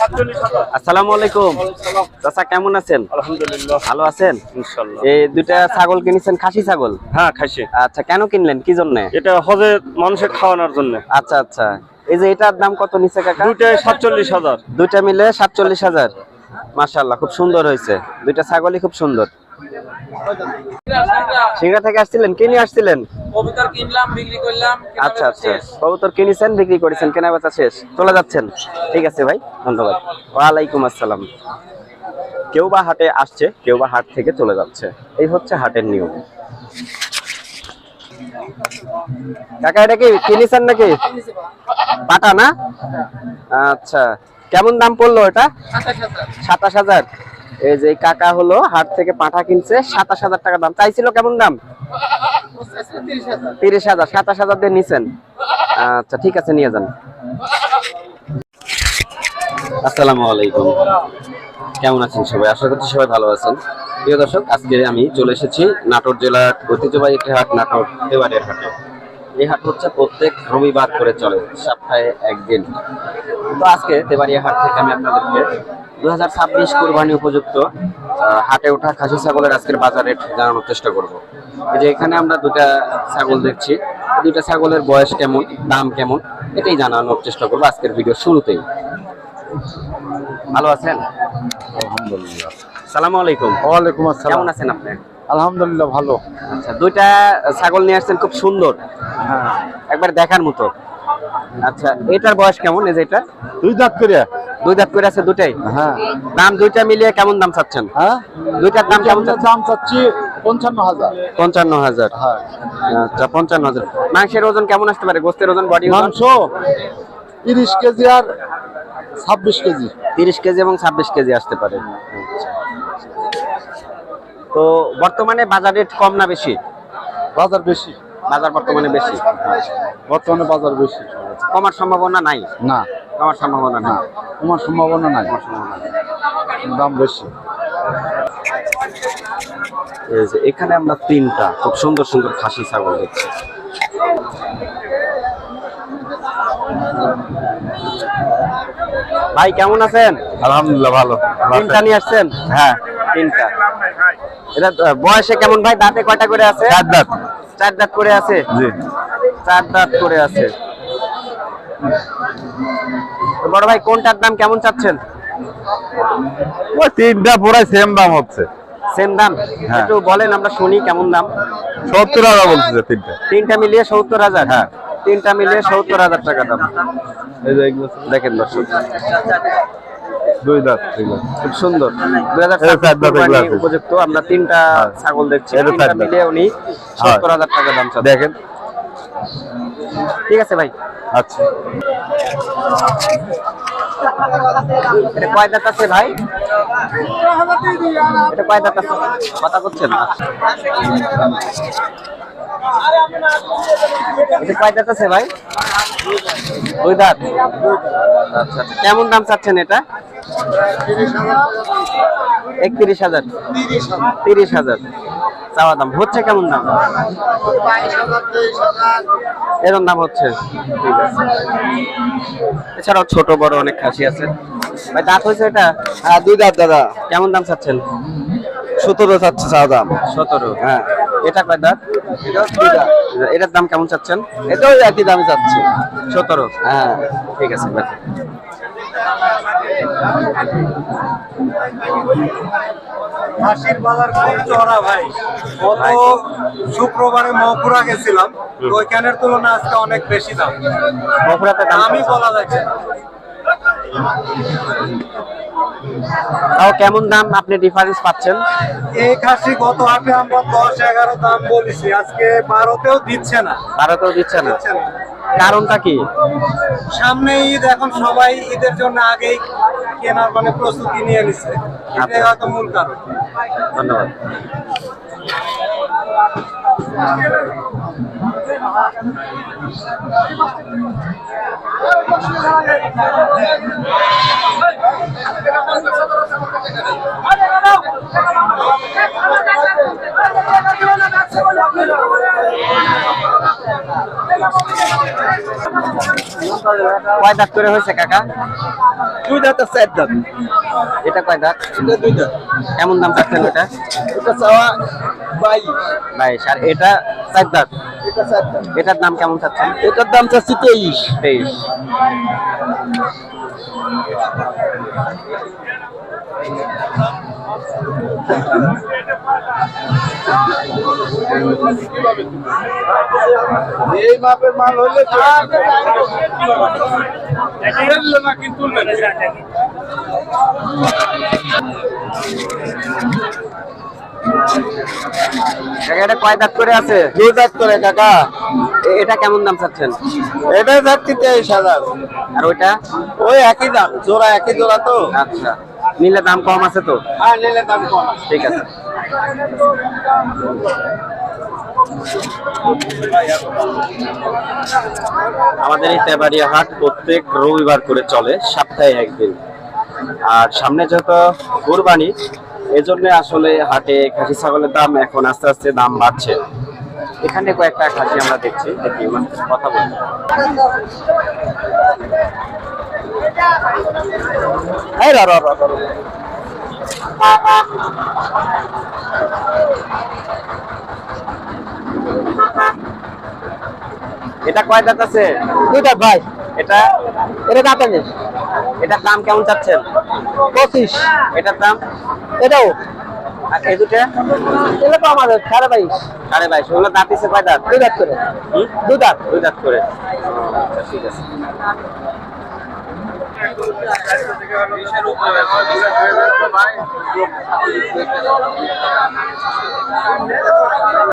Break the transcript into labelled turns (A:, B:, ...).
A: আসসালামু আলাইকুম চাচা, কেমন আছেন?
B: আলহামদুলিল্লাহ
A: ভালো আছেন
B: ইনশাআল্লাহ।
A: এই দুইটা ছাগল কিনেছেন, খাসি ছাগল?
B: হ্যাঁ খাসি।
A: আচ্ছা, কেন কিনলেন, কি জন্য?
B: এটা হজে মানুষের খাওয়ানোর জন্য।
A: আচ্ছা আচ্ছা, এই যে এটার দাম কত নিছে কাকা?
B: দুইটায় 47,000।
A: দুইটা মিলে 47,000। মাশাআল্লাহ, খুব সুন্দর হয়েছে, দুইটা ছাগলই খুব সুন্দর। সিংড়া থেকে আসছিলেন, কিনে আসছিলেন?
C: কবুতর কিনলাম, বিক্রি করলাম।
A: আচ্ছা আচ্ছা, কবুতর কিনেছেন, বিক্রি করেছেন, কেনা বেচা শেষ, চলে যাচ্ছেন। ঠিক আছে ভাই, ধন্যবাদ। ওয়ালাইকুম আসসালাম। কেউ বা হাটে আসছে, কেউ বা হাট থেকে চলে যাচ্ছে, এই হচ্ছে হাটের নিয়ম। কাকা, এটা কি কিনেছেন নাকি? পাটা না? আচ্ছা, কেমন দাম পড়লো এটা? 27,000। এই যে কাকা হলো হাট থেকে পাঠা কিনছে, 27,000 টাকা দাম চাইছিল। কেমন দাম? 30,000। 27,000 দিয়ে নিছেন। আচ্ছা ঠিক আছে, নিয়ে যান। আসসালামু আলাইকুম, কেমন আছেন সবাই? আশা করছি সবাই ভালো আছেন। প্রিয় দর্শক, আজকে আমি চলে এসেছি নাটোর জেলার ঐতিহ্যবাহী একটি হাট, নাটোর তেবাড়িয়ার হাটে। এই হাট হচ্ছে প্রত্যেক রবিবার করে চলে, সপ্তাহে একদিন। তো আজকে তেবাড়িয়া হাট থেকে আমি আপনাদেরকে 2026 কুরবানি উপযুক্ত হাটে ওঠা খাসি ছাগলের আজকের বাজার রেট জানানোর চেষ্টা করব। এই যে এখানে আমরা দুটা ছাগল দেখছি, দুইটা ছাগলের বয়স কেমন, দাম কেমন, এটাই জানানোর চেষ্টা করবো আজকের ভিডিও শুরুতেই। ভালো আছেন?
B: আলহামদুলিল্লাহ।
A: সালামু আলাইকুম।
B: ওয়ালাইকুম আসসালাম।
A: কেমন আছেন আপনি?
B: আলহামদুলিল্লাহ ভালো।
A: আচ্ছা, দুইটা ছাগল নিয়ে আসছেন, খুব সুন্দর,
B: হ্যাঁ
A: একবার দেখার মতো। আচ্ছা, এটার বয়স কেমন? এই যে এটা
B: 2 দাঁত করে।
A: 2 দাঁত করে আছে দুটাই।
B: হ্যাঁ।
A: দাম দুইটা মিলিয়ে কেমন দাম চাচ্ছেন?
B: হ্যাঁ,
A: দুইটার দাম কেমন?
B: দাম চাচ্ছি 55,000।
A: 55,000।
B: হ্যাঁ।
A: আচ্ছা, 55,000। মাংসের ওজন কেমন আসতে পারে? গোস্তের ওজন, বডি ওজন?
B: মাংস 30 কেজি আর 26 কেজি।
A: 30 কেজি এবং 26 কেজি আসতে পারে। তো বর্তমানে বাজার রেট কম না বেশি?
B: বাজার বেশি।
A: বাজার বর্তমানে বেশি।
B: বর্তমানে বাজার বেশি।
A: কমার সম্ভাবনা নাই?
B: না,
A: কমার সম্ভাবনা
B: না,
A: নাই।
B: তোমার সম্ভাবনা নাই, দাম বেশি।
A: এই যে এখানে আমরা তিনটা খুব সুন্দর সুন্দর খাসি ছাগল দেখছি। ভাই কেমন আছেন?
B: আলহামদুলিল্লাহ ভালো।
A: তিনটা নিয়ে আসছেন?
B: হ্যাঁ,
A: তিনটা। এটা বয়সে কেমন ভাই? দাঁতে কয়টা করে আছে?
B: 4 দাঁত।
A: 4 দাঁত করে আছে।
B: জি।
A: 4 দাঁত করে আছে। তো বড় ভাই, কোনটার দাম কেমন চাচ্ছেন?
B: ওই তিনটা পুরাই সেম দাম হচ্ছে।
A: সেম দাম?
B: হ্যাঁ।
A: একটু বলেন, আমরা শুনি কেমন দাম।
B: 70,000 বলছে তিনটা।
A: তিনটা মিলিয়ে 70,000?
B: হ্যাঁ।
A: তিনটা মিলিয়ে 70,000 টাকা দাম।
B: এই যে এগুলো
A: দেখেন দর্শক,
B: 2 দাঁত। ঠিক আছে,
A: খুব সুন্দর।
B: এই 4 দাঁত এগুলো আছে।
A: উপযুক্ত আমরা তিনটা ছাগল দেখছি,
B: এটা 4
A: তিনটা
B: দাঁত।
A: মিলিয়ে উনি 70,000 টাকা দাম চাচ্ছেন।
B: দেখেন।
A: ঠিক আছে ভাই।
B: আচ্ছা,
A: এটা কয় দাঁত আছে ভাই? এটা কয় দাঁত আছে? কথা বলছেন না? এটা কয় দাঁত আছে ভাই? 2 দাঁত। আচ্ছা আচ্ছা, কেমন দাম চাচ্ছেন এটা? 31,000। 30,000 চাওয়া দাম। হচ্ছে কেমন দাম? এরকম দাম হচ্ছে। ঠিক আছে। এছাড়াও ছোট বড় অনেক খাসি আছে। ভাই দাঁত হয়েছে এটা?
B: হ্যাঁ 2 দাঁত দাদা।
A: কেমন দাম চাচ্ছেন?
B: 17 চাচ্ছে চা দাম।
A: 17।
B: হ্যাঁ,
A: এটা কয় দাঁত?
B: এটাও 2 দাঁত।
A: এটার দাম কেমন চাচ্ছেন?
B: এটাও একই দামে চাচ্ছে।
A: 17।
B: হ্যাঁ,
A: ঠিক আছে ভাই।
D: হাসির বাজার খুব চড়া ভাই। গত শুক্রবারে মহপুরা গেছিলাম, তো ওইখানের তুলনায় আজকে অনেক বেশি দাম।
A: মফুরাতে দাম
D: আমি বলা যাচ্ছে না।
A: তাও কেমন দাম আপনি ডিফারেন্স পাচ্ছেন?
D: এই খাসি গত হাটে আমরা 10-11 দাম বলেছি, আজকে 12তেও দিচ্ছে না।
A: ভারতেও দিচ্ছে না,
D: দিচ্ছে না।
A: কারণটা কি?
D: সামনে ঈদ, এখন সবাই ঈদের জন্য আগেই কেনার মানে প্রস্তুতি নিয়ে নিচ্ছে, এটাই হয়তো মূল কারণ।
A: ধন্যবাদ। কয় দাঁত করে হয়েছে কাকা?
B: দুই দাঁত আর চার দাঁত।
A: এটা কয় দাঁত?
B: এটা দুই দাঁত।
A: কেমন দাম চাচ্ছেন এটা?
B: এটা চাওয়া 22।
A: 22। আর এটা 4 দাঁত,
B: এটা 4 দাঁত।
A: এটার দাম কেমন চাচ্ছেন?
B: এটার দাম চাচ্ছি 23।
A: 23।
B: এই মাপের মাল হলে
A: কাকা এটা কয় দাঁত করে আছে?
B: 2 দাঁত করে কাকা।
A: এটা কেমন দাম চাচ্ছেন?
B: এটা যাচ্ছে 23,000।
A: আর ওইটা?
B: ওই একই দাম, জোড়া একই জোড়া তো।
A: আচ্ছা, নিলে দাম কম আছে তো?
B: হ্যাঁ, নিলে দাম কম আছে।
A: ঠিক আছে। আমাদের এই তেবাড়িয়া হাট প্রত্যেক রবিবার করে চলে, সপ্তাহে একদিন। আর সামনে যেহেতু কুরবানি, এজন্য আসলে হাটে খাসি ছাগলের দাম এখন আস্তে আস্তে দাম বাড়ছে। এখানে কয়েকটা খাসি আমরা দেখছি, দেখি কথা বলি।
B: এই রা রা রা রা।
A: এটা কয় দাঁত আছে?
B: 2 দাঁত ভাই।
A: এটা
B: এটা দাঁত নেই।
A: এটার দাম কেমন চাচ্ছেন?
B: 25।
A: এটার দাম?
B: এটাও
A: আর এই দুটো?
B: এটা তো আমাদের 22.5।
A: 22.5। ওগুলো দাঁত দিচ্ছে কয় দাঁত?
B: 2 দাঁত করে।
A: হুম?
B: 2 দাঁত।
A: 2 দাঁত করে। আচ্ছা, ঠিক আছে।